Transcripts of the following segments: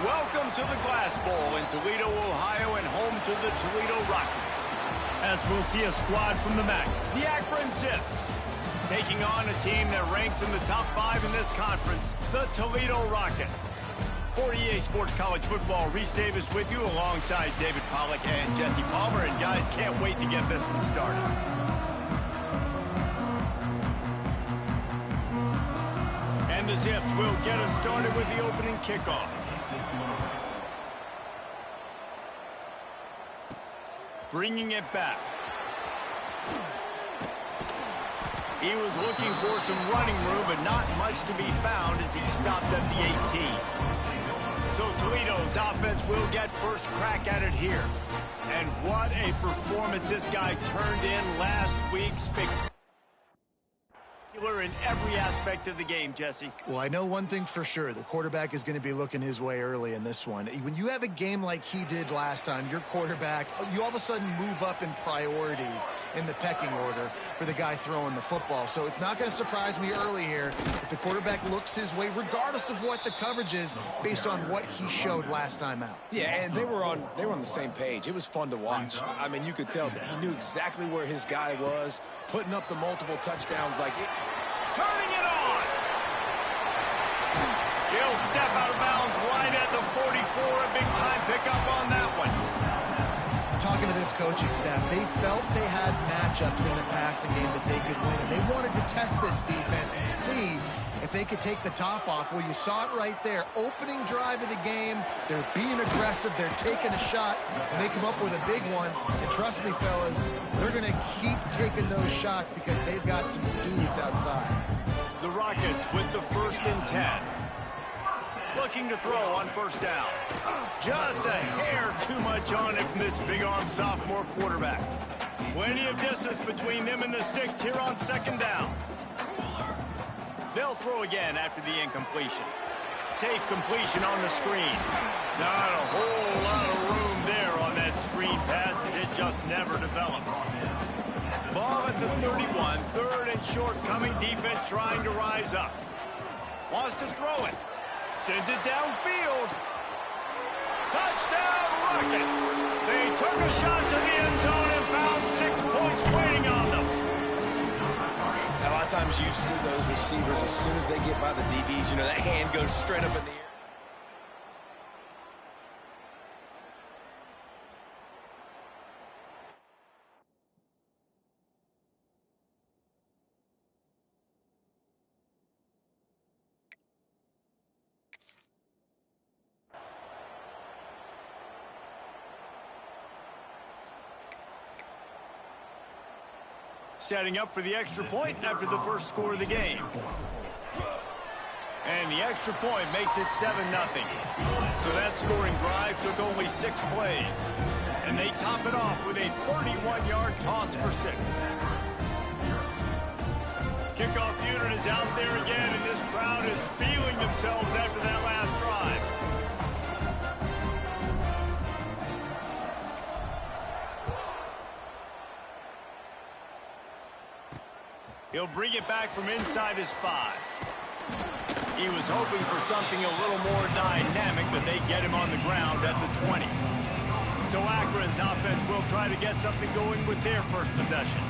Welcome to the Glass Bowl in Toledo, Ohio, and home to the Toledo Rockets. As we'll see a squad from the MAC, the Akron Zips, taking on a team that ranks in the top 5 in this conference, the Toledo Rockets. For EA Sports College Football, Reese Davis with you alongside David Pollack and Jesse Palmer. And guys, can't wait to get this one started. And the Zips will get us started with the opening kickoff. Bringing it back. He was looking for some running room, but not much to be found as he stopped at the 18. So Toledo's offense will get first crack at it here. And what a performance this guy turned in last week. Spectacular in every aspect of the game, Jesse. Well, I know one thing for sure. The quarterback is going to be looking his way early in this one. When you have a game like he did last time, your quarterback, you all of a sudden move up in priority in the pecking order for the guy throwing the football. So it's not going to surprise me early here if the quarterback looks his way, regardless of what the coverage is, based on what he showed last time out. Yeah, and they were on the same page. It was fun to watch. I mean, you could tell that he knew exactly where his guy was, putting up the multiple touchdowns like it. Turning it on. He'll step out of bounds right at the 44. A big-time pickup on that one. Talking to this coaching staff, they felt they had matchups in the passing game that they could win, and they wanted to test this defense and see if they could take the top off. Well, you saw it right there. Opening drive of the game, they're being aggressive, they're taking a shot, and they come up with a big one. And trust me, fellas, they're going to keep taking those shots because they've got some dudes outside. The Rockets with the 1st and 10. Looking to throw on first down. Just a hair too much on it from this big-armed sophomore quarterback. Plenty of distance between them and the sticks here on 2nd down. They'll throw again after the incompletion. Safe completion on the screen. Not a whole lot of room there on that screen pass as it just never developed. Ball at the 31, 3rd and short coming. Defense trying to rise up. Wants to throw it. Sends it downfield. Touchdown, Rockets! They took a shot to the end zone and found 6 points waiting on them. A lot of times you see those receivers, as soon as they get by the DBs, you know, that hand goes straight up in the air. Setting up for the extra point after the first score of the game. And the extra point makes it 7-0. So that scoring drive took only 6 plays. And they top it off with a 31-yard toss for 6. Kickoff unit is out there again, and this crowd is feeling themselves after that last drive. He'll bring it back from inside his 5. He was hoping for something a little more dynamic, but they get him on the ground at the 20. So Akron's offense will try to get something going with their first possession.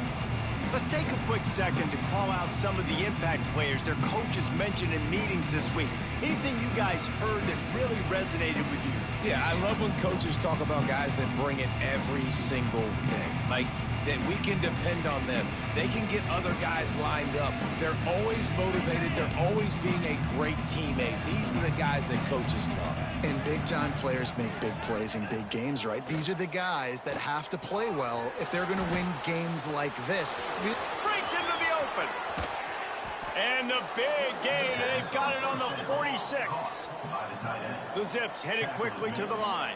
Let's take a quick second to call out some of the impact players their coaches mentioned in meetings this week. Anything you guys heard that really resonated with you? Yeah, I love when coaches talk about guys that bring it every single day. Like, that we can depend on them. They can get other guys lined up. They're always motivated. They're always being a great teammate. These are the guys that coaches love. And big-time players make big plays in big games, right? These are the guys that have to play well if they're going to win games like this. Breaks into the open. And the big gain, and they've got it on the 46. The Zips headed quickly to the line.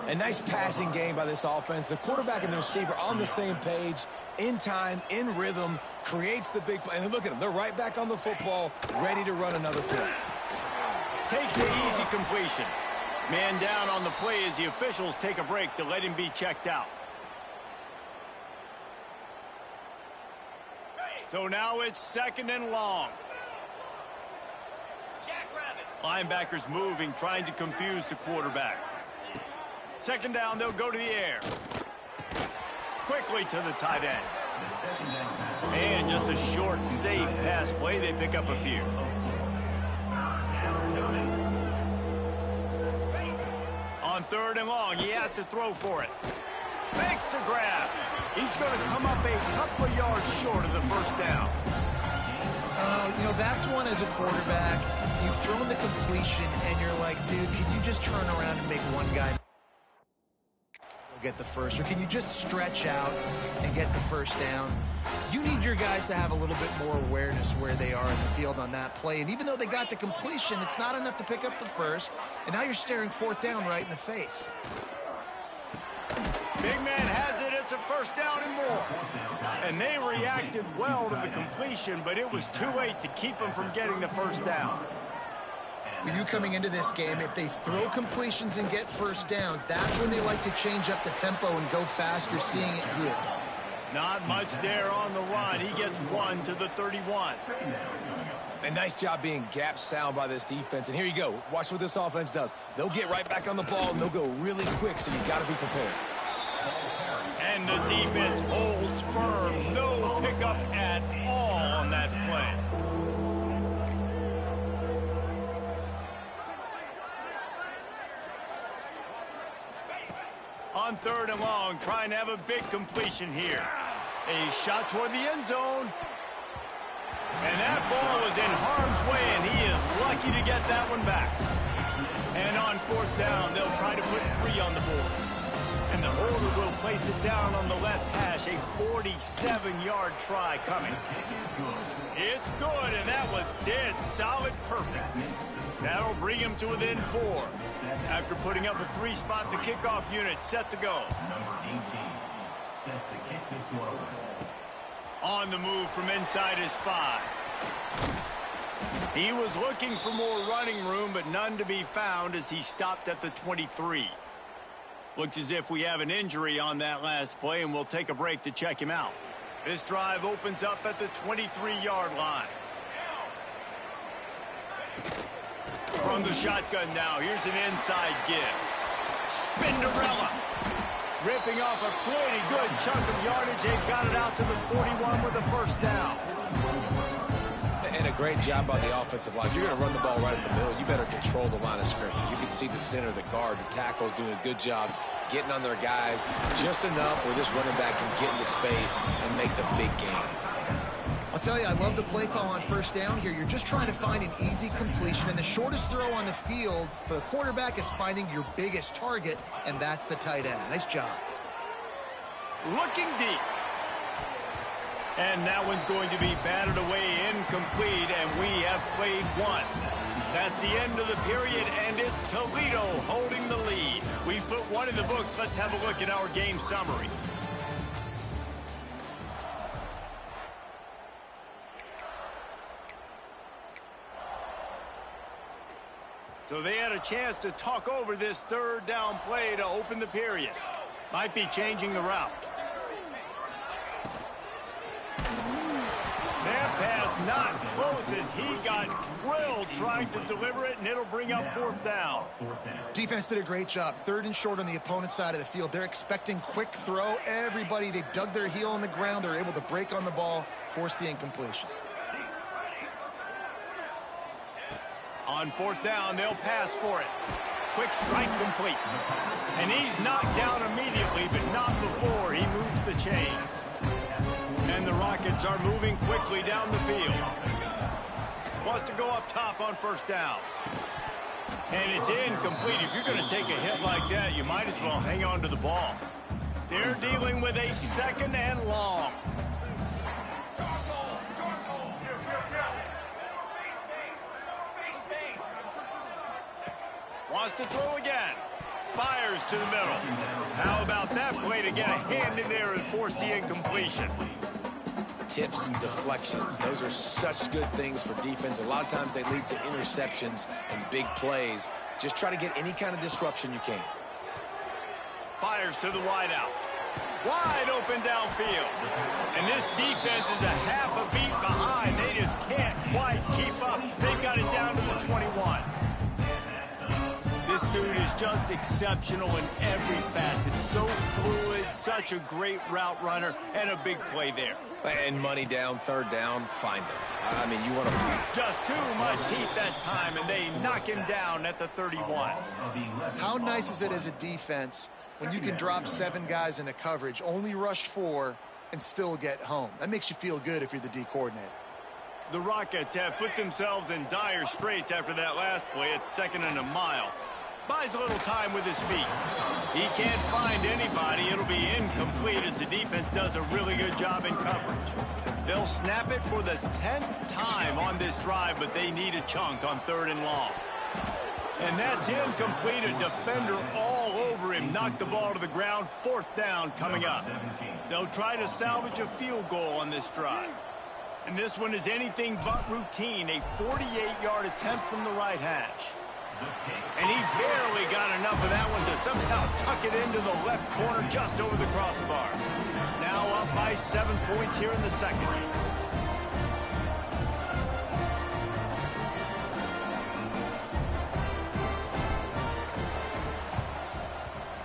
A nice passing game by this offense. The quarterback and the receiver on the same page, in time, in rhythm, creates the big play. And look at them. They're right back on the football, ready to run another play. Takes the easy completion. Man down on the play as the officials take a break to let him be checked out. So now it's 2nd and long. Linebackers moving, trying to confuse the quarterback. Second down, they'll go to the air. Quickly to the tight end. And just a short, safe pass play. They pick up a few. On third and long, he has to throw for it. Makes the grab. He's going to come up a couple of yards short of the first down. You know, that's one as a quarterback. You've thrown the completion, and you're like, dude, can you just turn around and make one guy get the first? Or can you just stretch out and get the first down? You need your guys to have a little bit more awareness where they are in the field on that play. And even though they got the completion, it's not enough to pick up the first. And now you're staring fourth down right in the face. Big man has it. It's a first down and more. And they reacted well to the completion, but it was too late to keep them from getting the first down. With you coming into this game, if they throw completions and get first downs, that's when they like to change up the tempo and go fast. You're seeing it here. Not much there on the run. He gets one to the 31. A nice job being gap sound by this defense. And here you go. Watch what this offense does. They'll get right back on the ball, and they'll go really quick, so you got to be prepared. And the defense holds firm. No pickup at all on that play. On third and long, trying to have a big completion here. A shot toward the end zone. And that ball was in harm's way, and he is lucky to get that one back. And on fourth down, they'll try to put 3 on the board. And the holder will place it down on the left hash. A 47-yard try coming. It's good, and that was dead solid perfect. That'll bring him to within 4. After putting up a 3-spot, the kickoff unit set to go. Number 18, set to kick this one away. On the move from inside his 5. He was looking for more running room, but none to be found as he stopped at the 23. Looks as if we have an injury on that last play, and we'll take a break to check him out. This drive opens up at the 23-yard line. From the shotgun now, here's an inside give. Spinderella. Ripping off a pretty good chunk of yardage. They've got it out to the 41 with a first down. And a great job by the offensive line. You're going to run the ball right at the middle. You better control the line of scrimmage. You can see the center, the guard, the tackles doing a good job getting on their guys just enough where this running back can get into space and make the big game. I'll tell you, I love the play call on first down here. You're just trying to find an easy completion, and the shortest throw on the field for the quarterback is finding your biggest target, and that's the tight end. Nice job. Looking deep. And that one's going to be batted away incomplete, and we have played 1. That's the end of the period, and it's Toledo holding the lead. We've put 1 in the books. Let's have a look at our game summary. So they had a chance to talk over this third down play to open the period. Might be changing the route. That pass not close as he got drilled trying to deliver it, and it'll bring up fourth down. Defense did a great job. Third and short on the opponent's side of the field. They're expecting quick throw. Everybody, they dug their heel on the ground. They're able to break on the ball, force the incompletion. On fourth down, they'll pass for it. Quick strike complete. And he's knocked down immediately, but not before he moves the chains. And the Rockets are moving quickly down the field. Wants to go up top on first down. And it's incomplete. If you're going to take a hit like that, you might as well hang on to the ball. They're dealing with a second and long. Wants to throw again. Fires to the middle. How about that play to get a hand in there and force the incompletion? Tips and deflections. Those are such good things for defense. A lot of times they lead to interceptions and big plays. Just try to get any kind of disruption you can. Fires to the wideout. Wide open downfield. And this defense is a half a beat behind. They just can't quite keep up. They've got it down to the 21. dude is just exceptional in every facet. So fluid, such a great route runner, and a big play there. And money down, third down, find him. I mean, you want to... Just too much heat that time, and they knock him down at the 31. How nice is it as a defense when you can drop 7 guys into coverage, only rush 4, and still get home? That makes you feel good if you're the D coordinator. The Rockets have put themselves in dire straits after that last play. It's 2nd and a mile. Buys a little time with his feet. He can't find anybody. It'll be incomplete as the defense does a really good job in coverage. They'll snap it for the 10th time on this drive, but they need a chunk on 3rd and long. And that's incomplete. A defender all over him. Knocked the ball to the ground. 4th down coming up. They'll try to salvage a field goal on this drive. And this one is anything but routine. A 48-yard attempt from the right hash. And he barely got enough of that one to somehow tuck it into the left corner just over the crossbar. Now up by 7 points here in the second.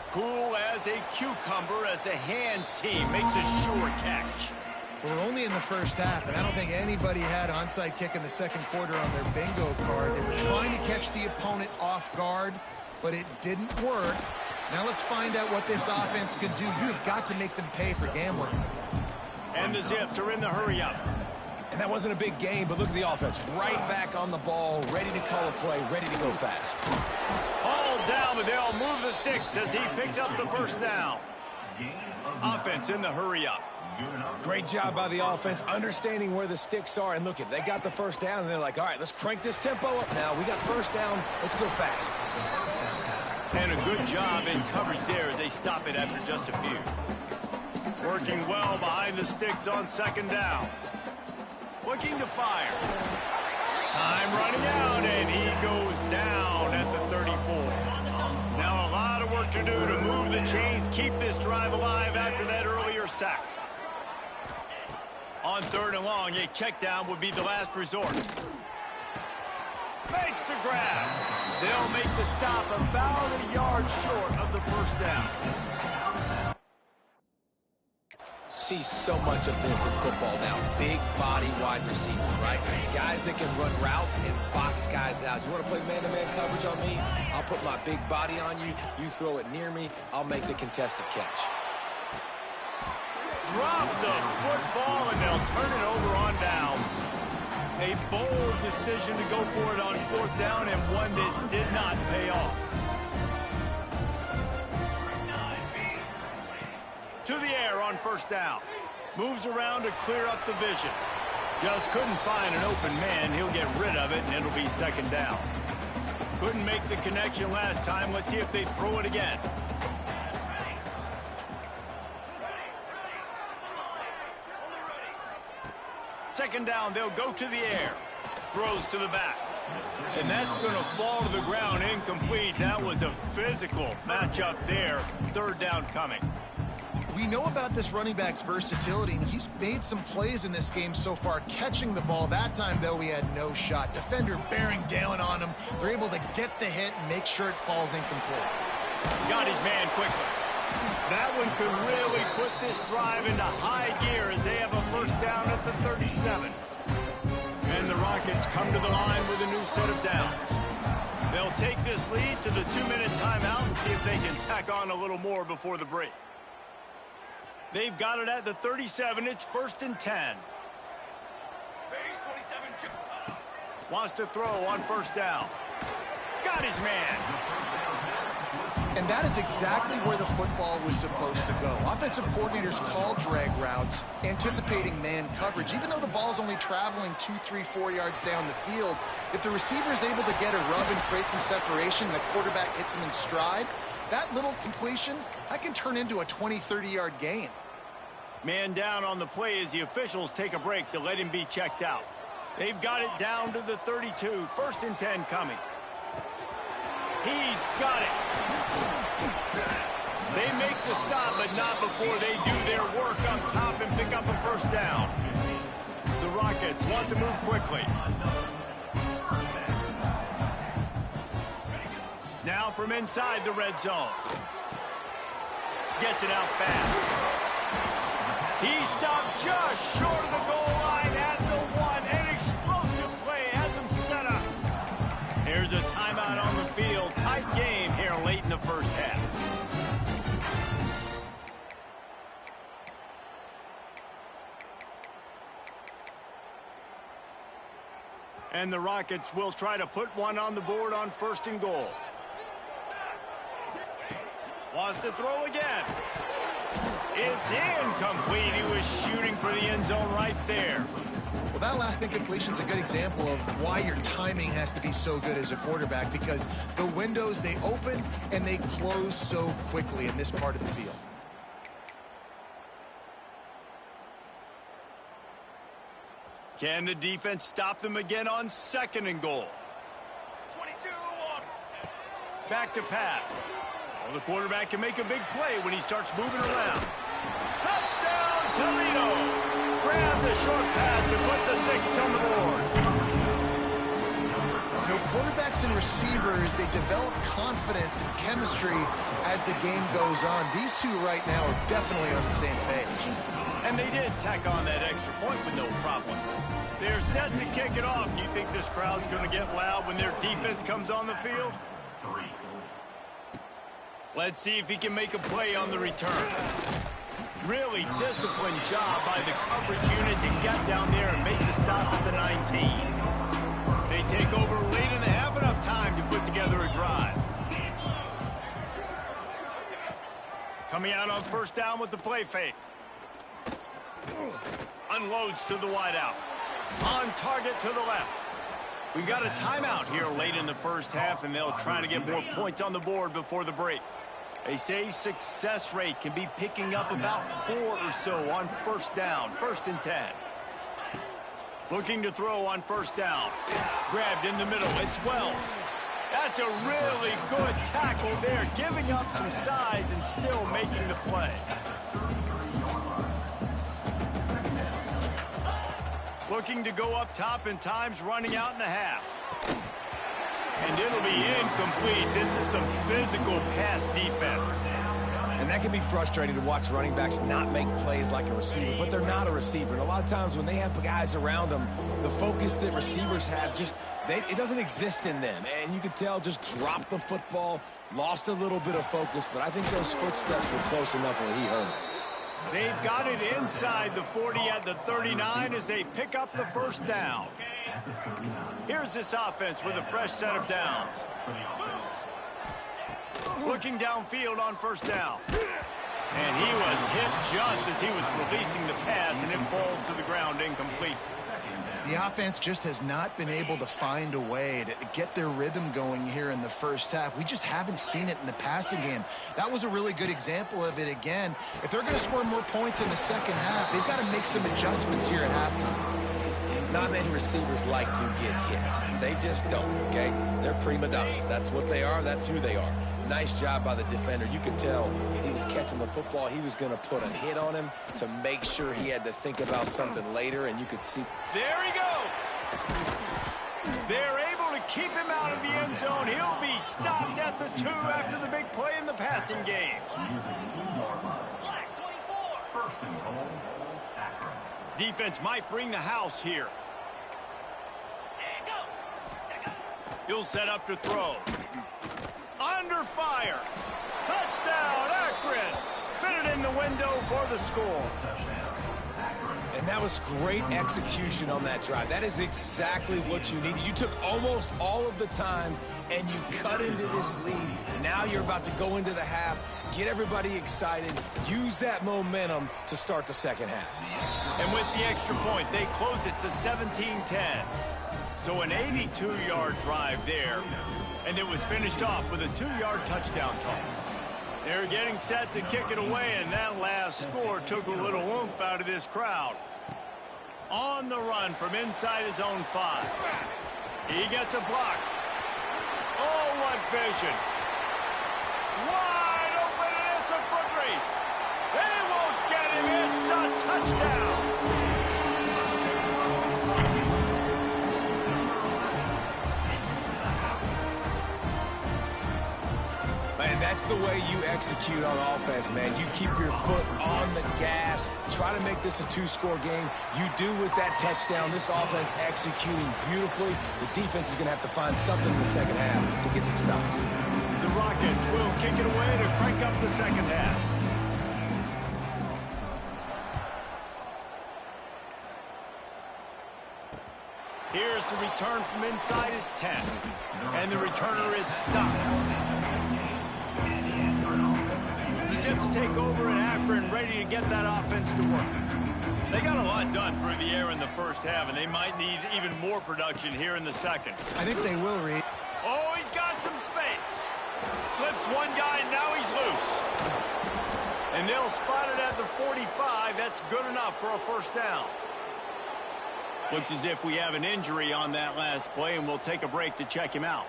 Cool as a cucumber as the hands team makes a sure catch. We're only in the first half, and I don't think anybody had onside kick in the second quarter on their bingo card. They were trying to catch the opponent off guard, but it didn't work. Now let's find out what this offense can do. You have got to make them pay for gambling. And the Zips are in the hurry-up. And that wasn't a big game, but look at the offense. Right back on the ball, ready to call a play, ready to go fast. All down, but they'll move the sticks as he picks up the first down. Offense in the hurry-up. Great job by the offense, understanding where the sticks are. And look, they got the first down, and they're like, all right, let's crank this tempo up now. We got first down. Let's go fast. And a good job in coverage there as they stop it after just a few. Working well behind the sticks on 2nd down. Looking to fire. Time running out, and he goes down at the 34. Now a lot of work to do to move the chains, keep this drive alive after that earlier sack. On 3rd and long, a check down would be the last resort. Makes the grab. They'll make the stop about a yard short of the first down. See so much of this in football now. Big body wide receiver, right? Guys that can run routes and box guys out. You want to play man-to-man coverage on me? I'll put my big body on you. You throw it near me. I'll make the contested catch. Drop the football, and they'll turn it over on downs. A bold decision to go for it on 4th down, and one that did not pay off. To the air on 1st down. Moves around to clear up the vision. Just couldn't find an open man. He'll get rid of it, and it'll be 2nd down. Couldn't make the connection last time. Let's see if they throw it again. Second down, they'll go to the air. Throws to the back. And that's going to fall to the ground incomplete. That was a physical matchup there. 3rd down coming. We know about this running back's versatility, and he's made some plays in this game so far, catching the ball. That time, though, he had no shot. Defender bearing down on him. They're able to get the hit and make sure it falls incomplete. Got his man quickly. That one could really put this drive into high gear as they have a first down at the 37. And the Rockets come to the line with a new set of downs. They'll take this lead to the 2-minute timeout and see if they can tack on a little more before the break. They've got it at the 37. It's 1st and 10. Wants to throw on 1st down. Got his man. And that is exactly where the football was supposed to go. Offensive coordinators call drag routes, anticipating man coverage. Even though the ball's only traveling 2, 3, 4 yards down the field, if the receiver is able to get a rub and create some separation and the quarterback hits him in stride, that little completion, that can turn into a 20, 30-yard gain. Man down on the play as the officials take a break to let him be checked out. They've got it down to the 32. 1st and 10 coming. He's got it. They make the stop, but not before they do their work up top and pick up a first down. The Rockets want to move quickly. Now from inside the red zone. Gets it out fast. He stopped just short of the goal line at the 1. An explosive play has him set up. Here's a timeout on the field. Tight game here late in the first half. And the Rockets will try to put one on the board on 1st and goal. Wants to throw again. It's incomplete. He was shooting for the end zone right there. Well, that last incompletion is a good example of why your timing has to be so good as a quarterback, because the windows, they open and they close so quickly in this part of the field. Can the defense stop them again on 2nd and goal? 22. Back to pass. Well, the quarterback can make a big play when he starts moving around. Touchdown, Toledo! Grab the short pass to put the 6 on the board. You know, quarterbacks and receivers, they develop confidence and chemistry as the game goes on. These two right now are definitely on the same page. And they did tack on that extra point with no problem. They're set to kick it off. Do you think this crowd's going to get loud when their defense comes on the field? Let's see if he can make a play on the return. Really disciplined job by the coverage unit to get down there and make the stop at the 19. They take over late in the half, enough time to put together a drive. Coming out on 1st down with the play fake. Unloads to the wideout. On target to the left. We got a timeout here late in the first half, and they'll try to get more points on the board before the break. They say success rate can be picking up about 4 or so on 1st down, 1st and 10. Looking to throw on 1st down. Grabbed in the middle. It's Wells. That's a really good tackle there, giving up some size and still making the play. Looking to go up top, and time's running out in the half. And it'll be incomplete. This is some physical pass defense. And that can be frustrating to watch running backs not make plays like a receiver, but they're not a receiver. And a lot of times when they have guys around them, the focus that receivers have it doesn't exist in them. And you could tell, just dropped the football, lost a little bit of focus, but I think those footsteps were close enough where he heard it. They've got it inside the 40 at the 39 as they pick up the 1st down. Here's this offense with a fresh set of downs. Looking downfield on 1st down. And he was hit just as he was releasing the pass, and it falls to the ground incomplete. The offense just has not been able to find a way to get their rhythm going here in the first half. We just haven't seen it in the passing game. That was a really good example of it again. If they're going to score more points in the second half, they've got to make some adjustments here at halftime. Not many receivers like to get hit. They just don't, okay? They're prima donnas. That's what they are. That's who they are. Nice job by the defender. You could tell he was catching the football. He was going to put a hit on him to make sure he had to think about something later, and you could see. There he goes. They're able to keep him out of the end zone. He'll be stopped at the 2 after the big play in the passing game. Defense might bring the house here. He'll set up to throw. Under fire. Touchdown, Akron. Fitted in the window for the score. And that was great execution on that drive. That is exactly what you needed. You took almost all of the time, and you cut into this lead. Now you're about to go into the half, get everybody excited, use that momentum to start the second half. And with the extra point, they close it to 17-10. So an 82-yard drive there. And it was finished off with a 2-yard touchdown toss. They're getting set to kick it away, and that last score took a little oomph out of this crowd. On the run from inside his own 5. He gets a block. Oh, what vision. Wide open, and it's a foot race. They won't get him. It's a touchdown. That's the way you execute on offense, man. You keep your foot on the gas. Try to make this a two-score game. You do with that touchdown. This offense executing beautifully. The defense is going to have to find something in the second half to get some stops. The Rockets will kick it away to crank up the second half. Here's the return from inside his 10. And the returner is stopped. The Zips take over at Akron, ready to get that offense to work. They got a lot done through the air in the first half, and they might need even more production here in the second. I think they will, Reed. Oh, he's got some space. Slips one guy, and now he's loose. And they'll spot it at the 45. That's good enough for a first down. Looks as if we have an injury on that last play, and we'll take a break to check him out.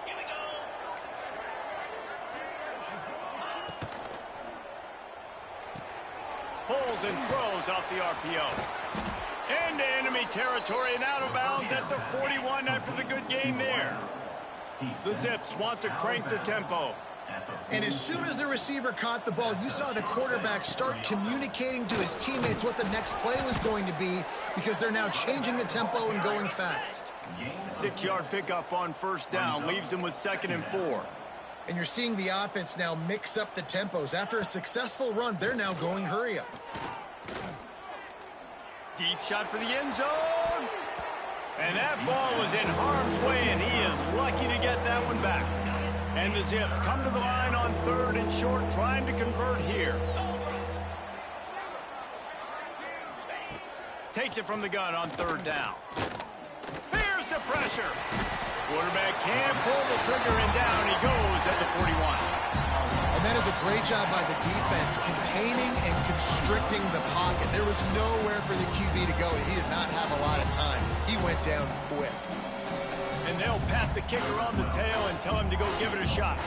Pulls and throws off the RPO. Into enemy territory and out of bounds at the 41 after the good gain there. The Zips want to crank the tempo. And as soon as the receiver caught the ball, you saw the quarterback start communicating to his teammates what the next play was going to be, because they're now changing the tempo and going fast. 6-yard pickup on first down leaves them with 2nd and 4. And you're seeing the offense now mix up the tempos. After a successful run, they're now going hurry up. Deep shot for the end zone. And that ball was in harm's way, and he is lucky to get that one back. And the Zips come to the line on 3rd and short, trying to convert here. Takes it from the gun on 3rd down. Here's the pressure. Quarterback can't pull the trigger, and down he goes at the 41. And that is a great job by the defense, containing and constricting the pocket. There was nowhere for the QB to go, and he did not have a lot of time. He went down quick. And they'll pat the kicker on the tail and tell him to go give it a shot.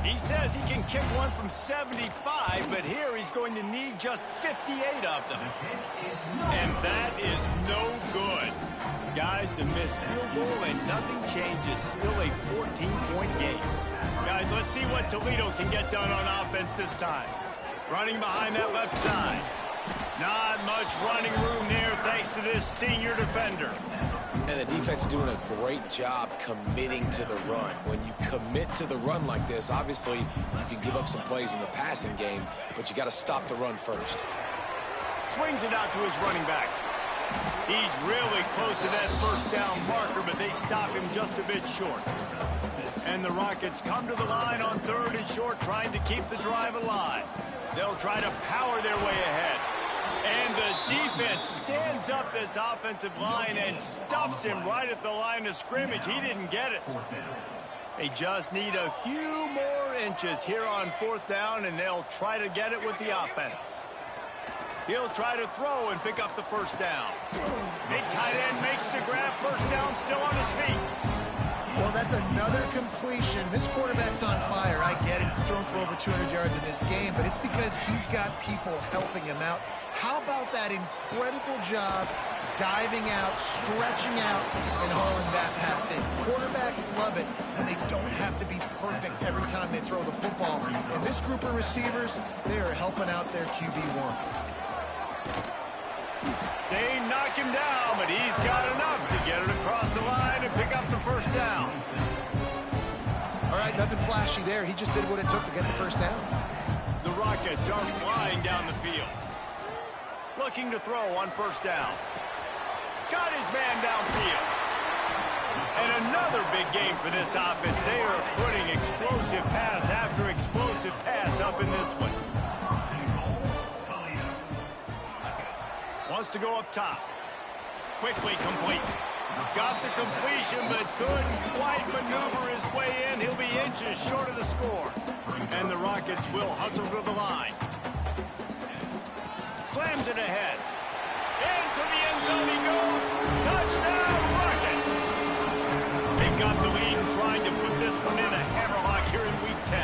He says he can kick one from 75, but here he's going to need just 58 of them. And that is no good. Guys, a missed field goal and nothing changes. Still a 14-point game. Guys, let's see what Toledo can get done on offense this time. Running behind that left side. Not much running room there thanks to this senior defender. And the defense doing a great job committing to the run. When you commit to the run like this, obviously you can give up some plays in the passing game, but you got to stop the run first. Swings it out to his running back. He's really close to that first down marker, but they stop him just a bit short. And the Rockets come to the line on 3rd and short, trying to keep the drive alive. They'll try to power their way ahead. And the defense stands up this offensive line and stuffs him right at the line of scrimmage. He didn't get it. They just need a few more inches here on 4th down, and they'll try to get it with the offense. He'll try to throw and pick up the first down. Big tight end makes the grab. First down, still on his feet. Well, that's another completion. This quarterback's on fire. I get it. He's thrown for over 200 yards in this game, but it's because he's got people helping him out. How about that incredible job diving out, stretching out, and hauling that pass in? Quarterbacks love it when they don't have to be perfect every time they throw the football. And this group of receivers, they are helping out their QB1. They knock him down, but he's got enough to get it across the line and pick up the first down. All right, nothing flashy there. He just did what it took to get the first down. The Rockets are flying down the field. Looking to throw on first down. Got his man downfield. And another big game for this offense. They are putting explosive pass after explosive pass up in this one. Wants to go up top. Quickly complete. Got the completion, but couldn't quite maneuver his way in. He'll be inches short of the score. And the Rockets will hustle to the line. Slams it ahead. Into the end zone he goes. Touchdown, Rockets! They've got the lead and trying to put this one in a hammerlock here in Week 10.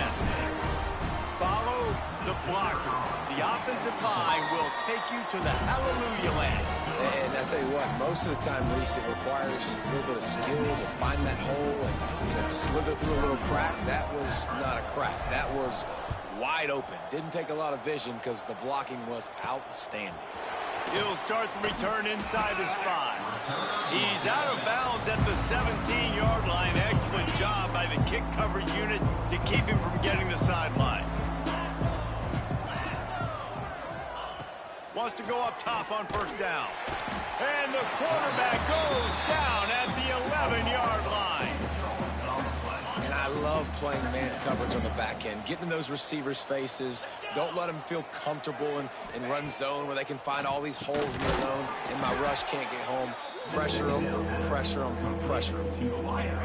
Follow the blockers. The offensive line will take you to the hallelujah land. And I'll tell you what, most of the time, Reese, it requires a little bit of skill to find that hole and slither through a little crack. That was not a crack. That was wide open. Didn't take a lot of vision because the blocking was outstanding. He'll start the return inside his 5. He's out of bounds at the 17-yard line. Excellent job by the kick coverage unit to keep him from getting the sideline. Wants to go up top on first down. And the quarterback goes down at the 11-yard line. And I love playing man coverage on the back end, getting in those receivers' faces. Don't let them feel comfortable in run zone where they can find all these holes in the zone, and my rush can't get home. Pressure them, pressure them, pressure them.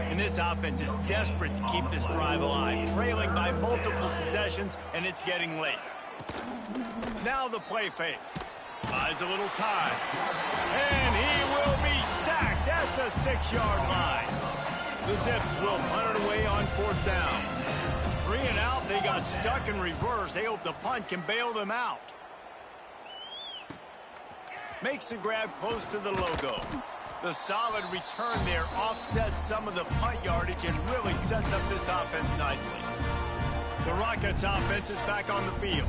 And this offense is desperate to keep this drive alive, trailing by multiple possessions, and it's getting late. Now the play fake. Buys a little time. And he will be sacked at the 6-yard line. The Zips will punt it away on fourth down. 3 and out. They got stuck in reverse. They hope the punt can bail them out. Makes the grab close to the logo. The solid return there offsets some of the punt yardage and really sets up this offense nicely. The Rockets offense is back on the field.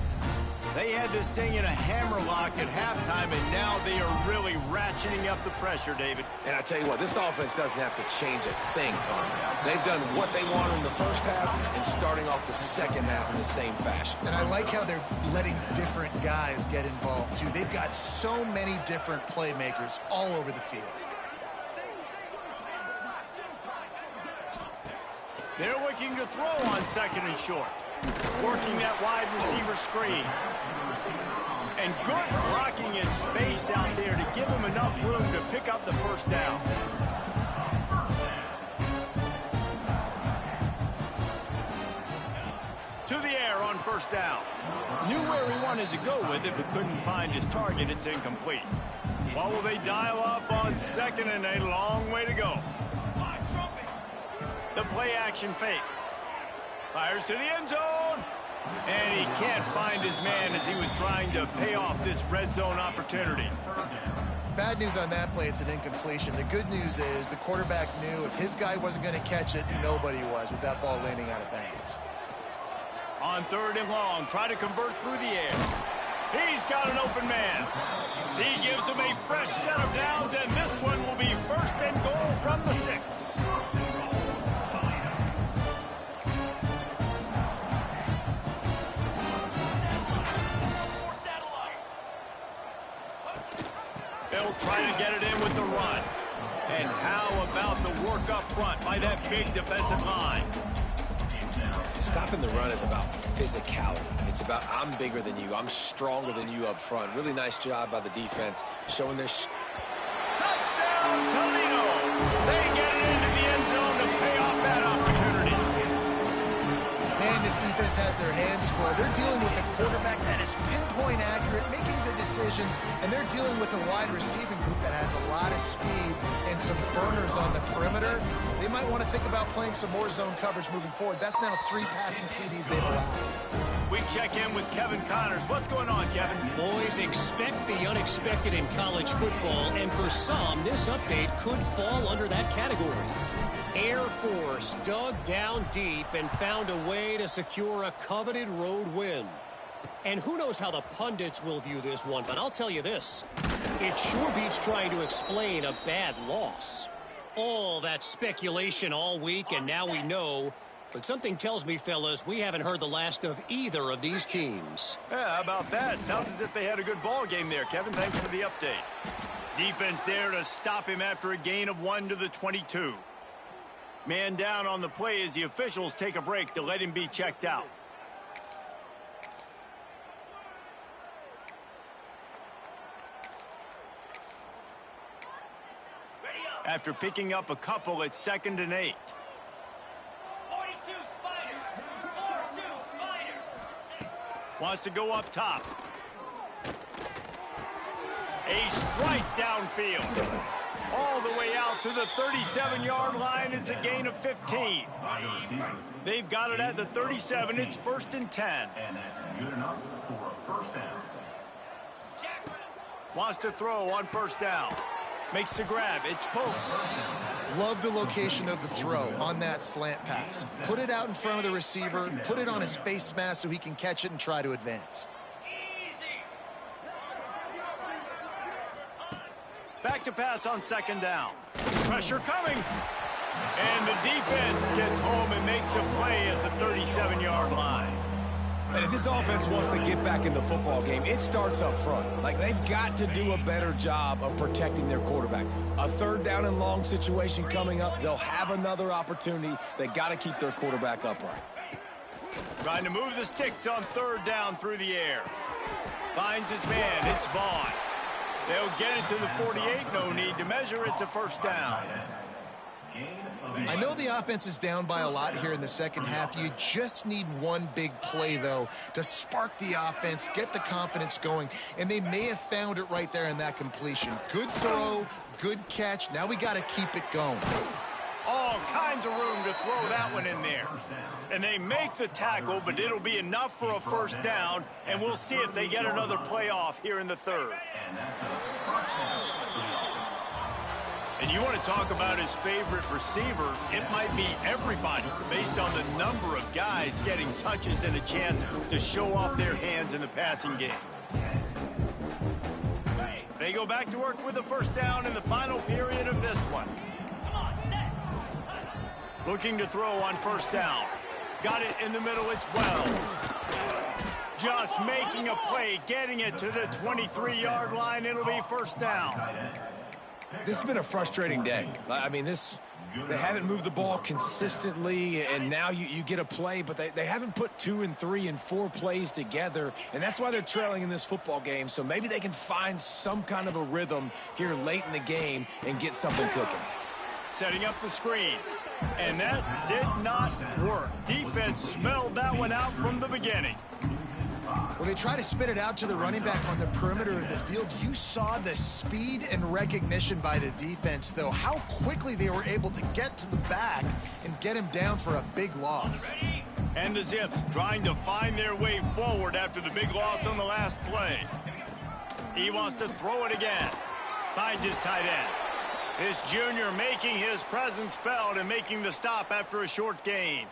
They had this thing in a hammerlock at halftime, and now they are really ratcheting up the pressure, David. And I tell you what, this offense doesn't have to change a thing, Tom. They've done what they want in the first half and starting off the second half in the same fashion. And I like how they're letting different guys get involved, too. They've got so many different playmakers all over the field. They're looking to throw on second and short. Working that wide receiver screen. And good blocking in space out there to give him enough room to pick up the first down. To the air on first down. Knew where he wanted to go with it, but couldn't find his target. It's incomplete. What will they dial up on second and a long way to go? The play action fake. Fires to the end zone. And he can't find his man as he was trying to pay off this red zone opportunity. Bad news on that play, it's an incompletion. The good news is the quarterback knew if his guy wasn't going to catch it, nobody was with that ball landing out of bounds. On third and long, try to convert through the air. He's got an open man. He gives him a fresh set of downs, and this one will be first and goal from the 6. They'll try to get it in with the run. And how about the work up front by that big defensive line? Stopping the run is about physicality. It's about I'm bigger than you. I'm stronger than you up front. Really nice job by the defense showing their... Touchdown, Toledo! They get it into the end zone to pay off that opportunity. Man, this defense has their hands full. They're dealing with a quarterback that is pinpoint accurate, making good decisions, and they're dealing with a wide receiving group that has a lot of speed and some burners on the perimeter. They might want to think about playing some more zone coverage moving forward. That's now 3 passing TDs they've allowed. We check in with Kevin Connors. What's going on, Kevin? Boys, expect the unexpected in college football, and for some, this update could fall under that category. Air Force dug down deep and found a way to secure a coveted road win. And who knows how the pundits will view this one, but I'll tell you this. It sure beats trying to explain a bad loss. All that speculation all week, and now we know. But something tells me, fellas, we haven't heard the last of either of these teams. Yeah, how about that? Sounds as if they had a good ball game there, Kevin. Thanks for the update. Defense there to stop him after a gain of 1 to the 22. Man down on the play as the officials take a break to let him be checked out. After picking up a couple at 2nd and 8. 42 Spider. 42 Spider. Wants to go up top. A strike downfield. All the way out to the 37-yard line. It's a gain of 15. They've got it at the 37. It's 1st and 10. And that's good enough for a first down. Wants to throw on first down. Makes the grab. It's pulled. Love the location of the throw on that slant pass. Put it out in front of the receiver, put it on his face mask so he can catch it and try to advance. Back to pass on second down. Pressure coming. And the defense gets home and makes a play at the 37-yard line. And if this offense wants to get back in the football game, it starts up front. Like, they've got to do a better job of protecting their quarterback. A third down and long situation coming up, they'll have another opportunity. They got to keep their quarterback upright. Trying to move the sticks on third down through the air. Finds his man. It's Vaughn. They'll get it to the 48. No need to measure. It's a first down. I know the offense is down by a lot here in the second half. You just need one big play, though, to spark the offense, get the confidence going, and they may have found it right there in that completion. Good throw, good catch. Now we got to keep it going. All kinds of room to throw that one in there. And they make the tackle, but it'll be enough for a first down, and we'll see if they get another play off here in the third. And you want to talk about his favorite receiver, it might be everybody based on the number of guys getting touches and a chance to show off their hands in the passing game. They go back to work with the first down in the final period of this one. Looking to throw on first down. Got it in the middle, it's Wells. Just making a play, getting it to the 23-yard line. It'll be first down. This has been a frustrating day. I mean, they haven't moved the ball consistently, and now you get a play, but they haven't put 2 and 3 and 4 plays together, and that's why they're trailing in this football game. So maybe they can find some kind of a rhythm here late in the game and get something cooking. Setting up the screen, and that did not work. Defense smelled that one out from the beginning. Well, they try to spit it out to the running back on the perimeter of the field. You saw the speed and recognition by the defense, though. How quickly they were able to get to the back and get him down for a big loss. And the Zips trying to find their way forward after the big loss on the last play. He wants to throw it again. Finds his tight end. This junior making his presence felt and making the stop after a short gain.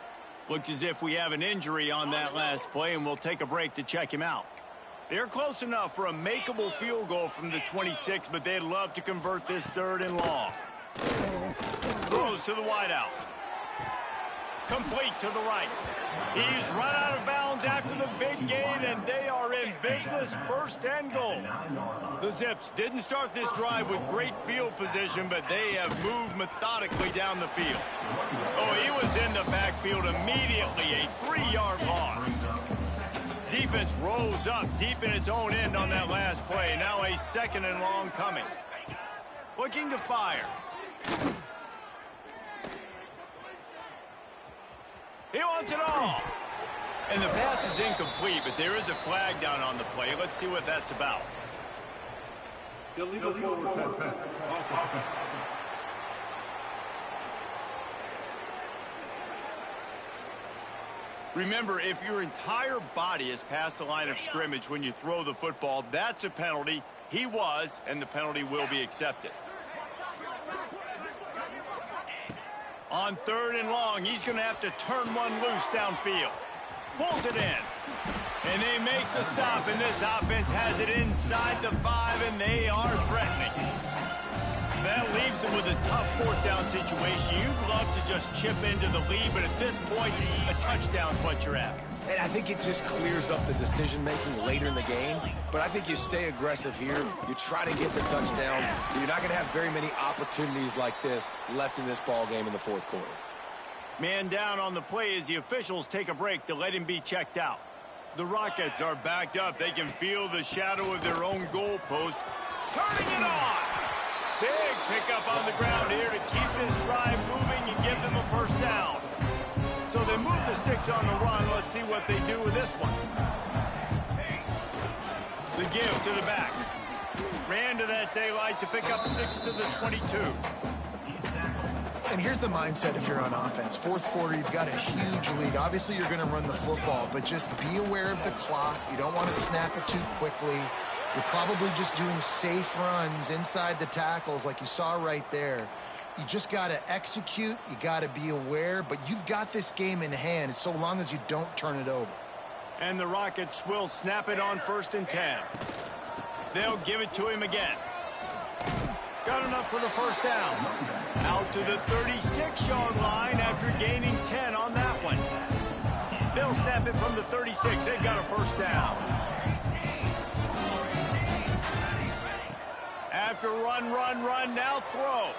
Looks as if we have an injury on that last play, and we'll take a break to check him out. They're close enough for a makeable field goal from the 26, but they'd love to convert this third and long. Throws to the wideout. Complete to the right. He's run out of bounds after the big gain, and they are in business, first and goal. The Zips didn't start this drive with great field position, but they have moved methodically down the field. Oh, he was in the backfield immediately, a 3-yard loss. Defense rolls up deep in its own end on that last play. Now a second and long coming. Looking to fire. He wants it all. And the pass is incomplete, but there is a flag down on the play. Let's see what that's about. Illegal forward pass. Remember, if your entire body is past the line of scrimmage when you throw the football, that's a penalty. He was, and the penalty will be accepted. On third and long, he's going to have to turn one loose downfield. Pulls it in. And they make the stop, and this offense has it inside the 5, and they are threatening. That leaves them with a tough fourth down situation. You'd love to just chip into the lead, but at this point, a touchdown's what you're after. And I think it just clears up the decision-making later in the game. But I think you stay aggressive here. You try to get the touchdown. You're not going to have very many opportunities like this left in this ball game in the fourth quarter. Man down on the play as the officials take a break to let him be checked out. The Rockets are backed up. They can feel the shadow of their own goalpost. Turning it on! Big pickup on the ground here to keep this drive moving and give them a first down. So they move the sticks on the run. Let's see what they do with this one. The give to the back. Ran to that daylight to pick up 6 to the 22. And here's the mindset if you're on offense. Fourth quarter, you've got a huge lead. Obviously, you're going to run the football, but just be aware of the clock. You don't want to snap it too quickly. You're probably just doing safe runs inside the tackles like you saw right there. You just got to execute. You got to be aware, but you've got this game in hand so long as you don't turn it over. And the Rockets will snap it on 1st and 10. They'll give it to him again. Got enough for the first down. Out to the 36-yard line after gaining 10 on that one. They'll snap it from the 36. They've got a first down. After run, now throw.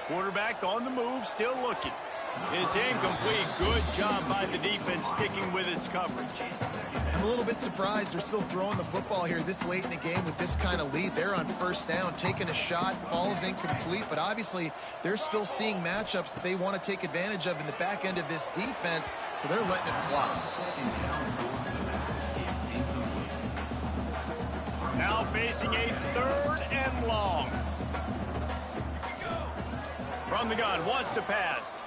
Quarterback on the move, still looking. It's incomplete. Good job by the defense sticking with its coverage. I'm a little bit surprised they're still throwing the football here this late in the game with this kind of lead. They're on first down, taking a shot, falls incomplete, but obviously they're still seeing matchups that they want to take advantage of in the back end of this defense, so they're letting it fly. Now facing a 3rd and long. From the gun, wants to pass.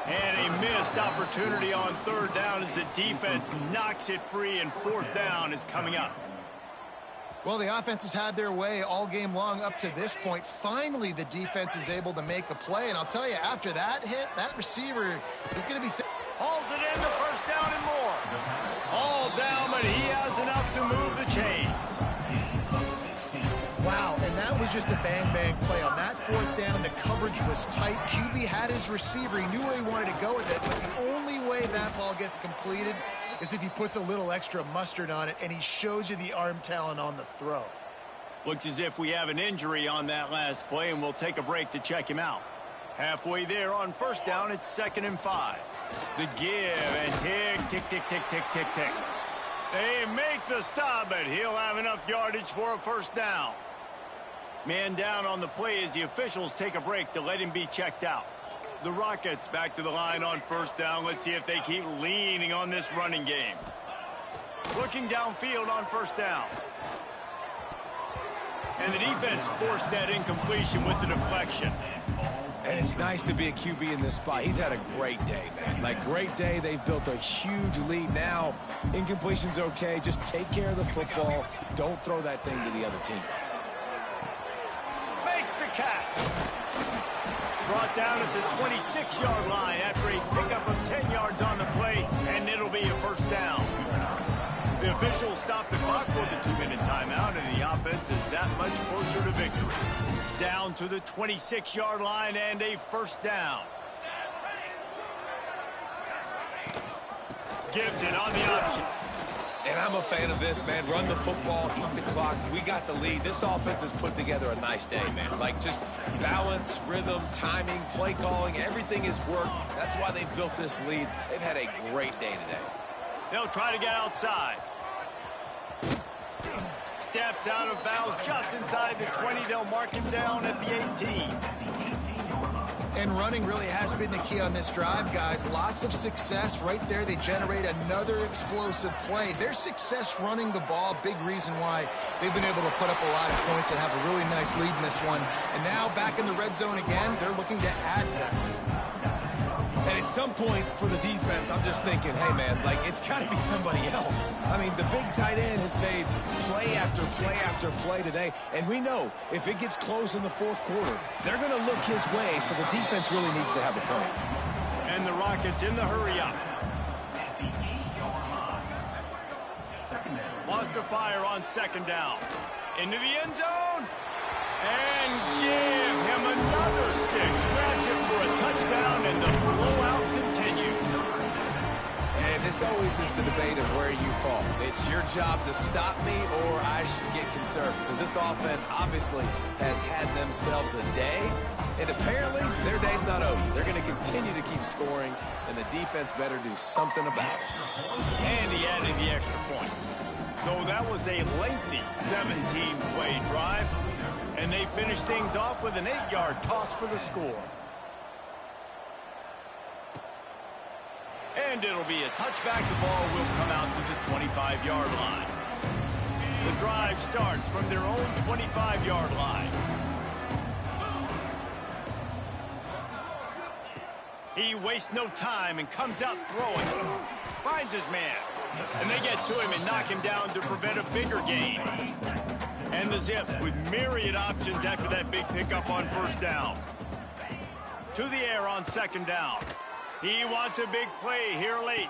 And a missed opportunity on 3rd down as the defense knocks it free, and 4th down is coming up. Well, the offense has had their way all game long up to this point. Finally, the defense is able to make a play, and I'll tell you, after that hit, that receiver is going to be... Hauls it in, the first down and more. All down, but he has enough to move the chains. Wow, and that was just a bang-bang play. On that 4th down, the coverage was tight. QB had his receiver. He knew where he wanted to go with it, but the only way that ball gets completed is if he puts a little extra mustard on it, and he shows you the arm talent on the throw. Looks as if we have an injury on that last play, and we'll take a break to check him out. Halfway there on first down, it's 2nd and 5. The give, and tick, tick, tick, tick, tick, tick. They make the stop, but he'll have enough yardage for a first down. Man down on the play as the officials take a break to let him be checked out. The Rockets back to the line on first down. Let's see if they keep leaning on this running game. Looking downfield on first down. And the defense forced that incompletion with the deflection. And it's nice to be a QB in this spot. He's had a great day, man. Like, great day. They've built a huge lead now. Incompletion's okay. Just take care of the football. Don't throw that thing to the other team. Makes the catch. Brought down at the 26-yard line after a pickup of 10 yards on the play, and it'll be a first down. The officials stop the clock for the 2-minute timeout, and the offense is that much closer to victory. Down to the 26-yard line and a first down. Gives it on the option. And I'm a fan of this, man. Run the football, eat the clock. We got the lead. This offense has put together a nice day, man. Like, just balance, rhythm, timing, play calling, everything has worked. That's why they've built this lead. They've had a great day today. They'll try to get outside. Steps out of bounds just inside the 20. They'll mark him down at the 18. And running really has been the key on this drive, guys. Lots of success right there. They generate another explosive play. Their success running the ball, big reason why they've been able to put up a lot of points and have a really nice lead in this one. And now back in the red zone again, they're looking to add that. And at some point for the defense, I'm just thinking, hey, man, like, it's got to be somebody else. I mean, the big tight end has made play after play after play today. And we know if it gets close in the 4th quarter, they're going to look his way, so the defense really needs to have a play. And the Rockets in the hurry up. Lost to fire on 2nd down. Into the end zone. And give him another 6. Grabs it for a touchdown, and the blowout continues. And this always is the debate of where you fall. It's your job to stop me, or I should get conservative. Because this offense obviously has had themselves a day, and apparently their day's not over. They're going to continue to keep scoring, and the defense better do something about it. And he added the extra point. So that was a lengthy 17-play drive. And they finish things off with an 8-yard toss for the score. And it'll be a touchback. The ball will come out to the 25-yard line. The drive starts from their own 25-yard line. He wastes no time and comes out throwing. Finds his man. And they get to him and knock him down to prevent a bigger gain. And the Zips with myriad options after that big pickup on first down. To the air on second down. He wants a big play here late.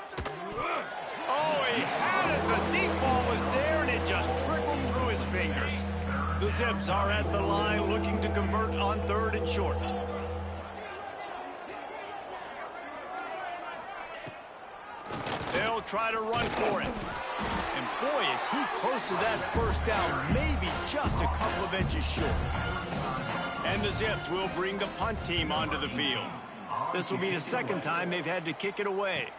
Oh, he had it. The deep ball was there, and it just trickled through his fingers. The Zips are at the line looking to convert on 3rd and short. They'll try to run for it. And boy, is he close to that first down, maybe just a couple of inches short. And the Zips will bring the punt team onto the field. This will be the second time they've had to kick it away.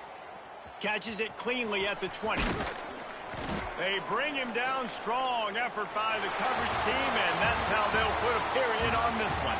Catches it cleanly at the 20. They bring him down strong. Effort by the coverage team, and that's how they'll put a period on this one.